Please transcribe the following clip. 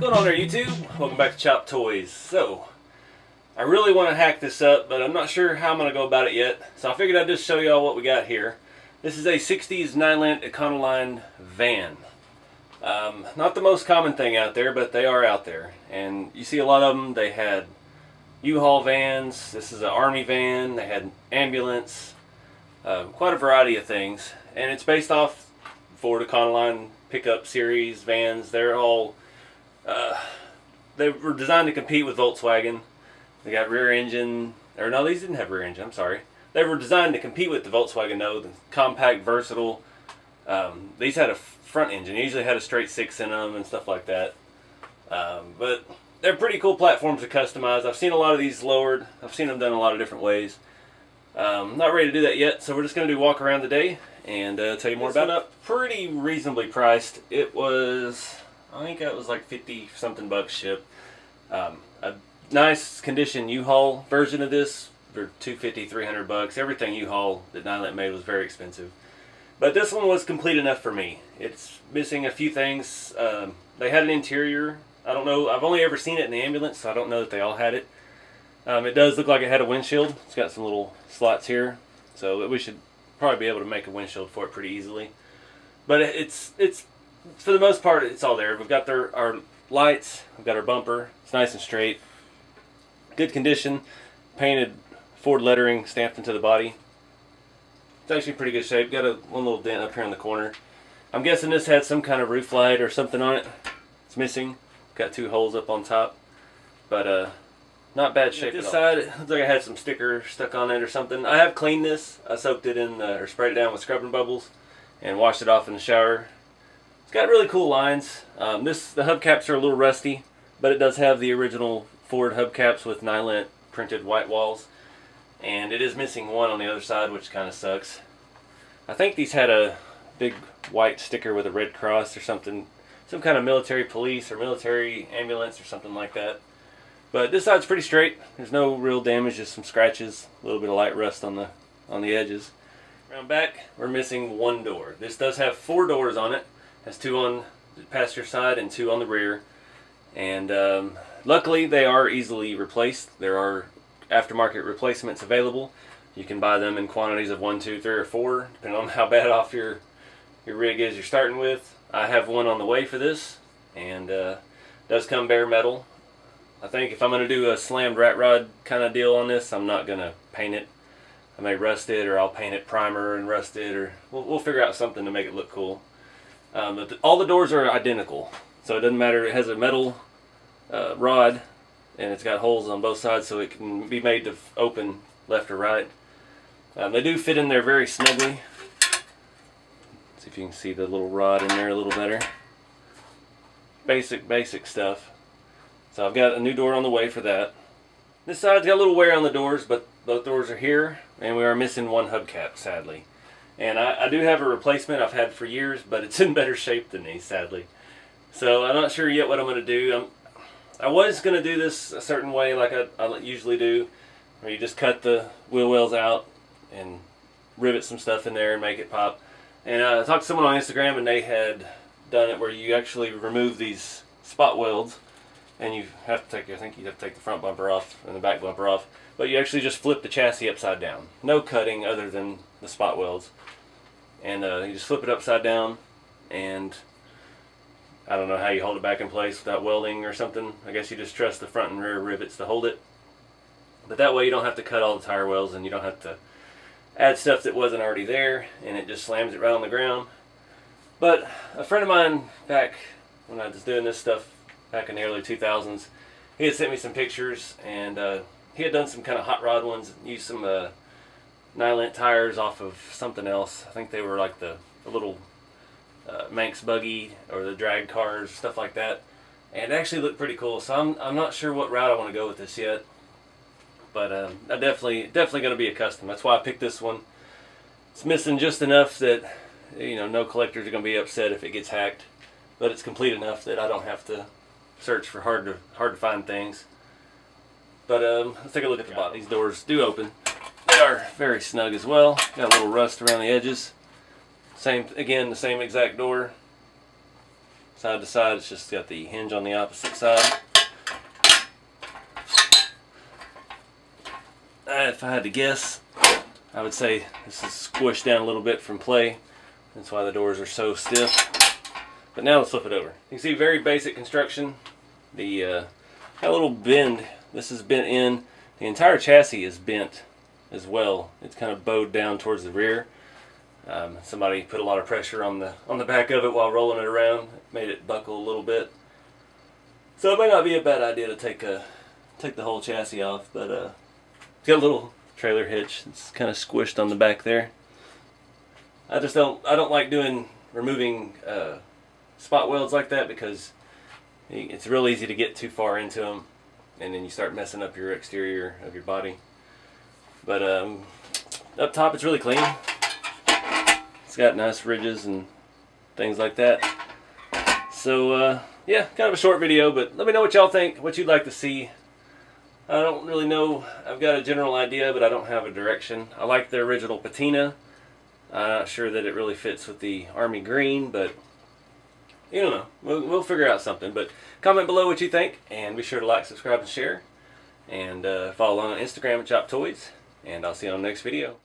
going on there, YouTube? Welcome back to Chop Toys. So, I really want to hack this up, but I'm not sure how I'm going to go about it yet. So I figured I'd just show y'all what we got here. This is a 60s Nylint Econoline van. Not the most common thing out there, but they are out there. And you see a lot of them. They had U-Haul vans. This is an army van. They had ambulance. Quite a variety of things. And it's based off Ford Econoline pickup series vans. They're all they were designed to compete with Volkswagen. They got rear engine, or no, these didn't have rear engine, I'm sorry. They were designed to compete with the Volkswagen, though, the compact, versatile. These had a front engine. They usually had a straight six in them and stuff like that. But they're pretty cool platforms to customize. I've seen a lot of these lowered. I've seen them done a lot of different ways. Not ready to do that yet, so we're just going to do walk around today and tell you more about it. Pretty reasonably priced. It was, I think it was like 50 something bucks shipped. A nice condition U-Haul version of this for $250, $300. Everything U-Haul that Nylint made was very expensive. But this one was complete enough for me. It's missing a few things. They had an interior. I don't know. I've only ever seen it in the ambulance, so I don't know that they all had it. It does look like it had a windshield. It's got some little slots here, so we should probably be able to make a windshield for it pretty easily. But it's for the most part, it's all there. We've got our lights. We've got our bumper. It's nice and straight. Good condition. Painted Ford lettering stamped into the body. It's actually pretty good shape. Got one little dent up here in the corner. I'm guessing this had some kind of roof light or something on it. It's missing. Got two holes up on top. But not bad shape. This side, it looks like I had some sticker stuck on it or something. I have cleaned this. I soaked it in, or sprayed it down with scrubbing bubbles and washed it off in the shower. It's got really cool lines. The hubcaps are a little rusty, but it does have the original Ford hubcaps with Nylint printed white walls. And it is missing one on the other side, which kind of sucks. I think these had a big white sticker with a red cross or something. Some kind of military police or military ambulance or something like that. But this side's pretty straight. There's no real damage, just some scratches, a little bit of light rust on the edges. Around back, we're missing one door. This does have 4 doors on it. It has 2 on the passenger side and 2 on the rear. And luckily, they are easily replaced. There are aftermarket replacements available. You can buy them in quantities of 1, 2, 3, or 4, depending on how bad off your rig is you're starting with. I have one on the way for this, and does come bare metal. I think if I'm going to do a slammed rat rod kind of deal on this, I'm not going to paint it. I may rust it, or I'll paint it primer and rust it, or we'll figure out something to make it look cool. But all the doors are identical, so it doesn't matter. It has a metal rod, and it's got holes on both sides, so it can be made to open left or right. They do fit in there very snugly. See if you can see the little rod in there a little better. Basic stuff. So I've got a new door on the way for that. This side's got a little wear on the doors, but both doors are here, and we are missing one hubcap, sadly. And I do have a replacement I've had for years, but it's in better shape than these, sadly. So I'm not sure yet what I'm going to do. I was going to do this a certain way like I usually do, where you just cut the wheel wells out and rivet some stuff in there and make it pop. And I talked to someone on Instagram, and they had done it where you actually remove these spot welds, and you have to take, I think you have to take the front bumper off and the back bumper off, but you actually just flip the chassis upside down. No cutting other than the spot welds. And you just flip it upside down, and I don't know how you hold it back in place without welding or something. I guess you just trust the front and rear rivets to hold it. But that way you don't have to cut all the tire wells, and you don't have to add stuff that wasn't already there, and it just slams it right on the ground. But a friend of mine, back when I was doing this stuff back in the early 2000s, he had sent me some pictures, and he had done some kind of hot rod ones, used some Nylint tires off of something else. I think they were like the little Manx buggy or the drag cars, stuff like that. And it actually looked pretty cool. So I'm not sure what route I want to go with this yet. But I definitely going to be a custom. That's why I picked this one. It's missing just enough that no collectors are going to be upset if it gets hacked. But it's complete enough that I don't have to search for hard to find things. But let's take a look at the bottom. These doors do open. They are very snug as well. Got a little rust around the edges. The same exact door. side to side. It's just got the hinge on the opposite side. If I had to guess, I would say this is squished down a little bit from play. That's why the doors are so stiff. But now let's flip it over. You can see very basic construction. The got a little bend. This is bent in. The entire chassis is bent as well. It's kind of bowed down towards the rear. Somebody put a lot of pressure on the back of it while rolling it around. Made it buckle a little bit. So it may not be a bad idea to take the whole chassis off, but it's got a little trailer hitch. It's kind of squished on the back there. I don't like removing spot welds like that, because it's real easy to get too far into them, and then you start messing up your exterior of your body. But up top it's really clean. It's got nice ridges and things like that. So yeah, kind of a short video, but let me know what y'all think, what you'd like to see. I don't really know. I've got a general idea, but I don't have a direction. I like the original patina. I'm not sure that it really fits with the army green, but you don't know. We'll figure out something. But comment below what you think, and be sure to like, subscribe, and share. And follow along on Instagram at Chop Toys. And I'll see you on the next video.